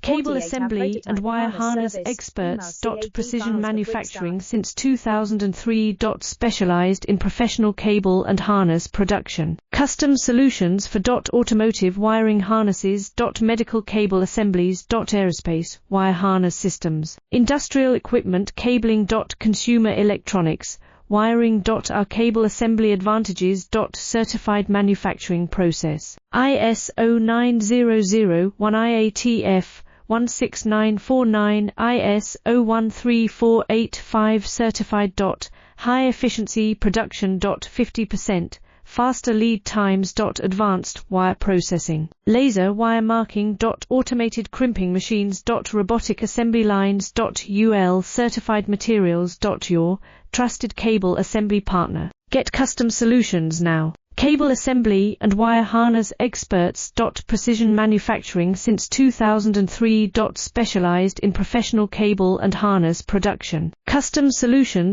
Cable assembly and wire harness experts. Precision manufacturing since 2003. Specialized in professional cable and harness production. Custom solutions for automotive wiring harnesses. Medical cable assemblies. Aerospace wire harness systems. Industrial equipment cabling. Consumer electronics wiring. Our cable assembly advantages. Certified manufacturing process. ISO 9001 IATF 16949 ISO 13485 certified. High efficiency production. 50% faster lead times. Advanced wire processing. Laser wire marking. Automated crimping machines. Robotic assembly lines. UL certified materials. Your trusted cable assembly partner. Get custom solutions now. Cable assembly and wire harness experts. Precision manufacturing since 2003. Specialized in professional cable and harness production. Custom solutions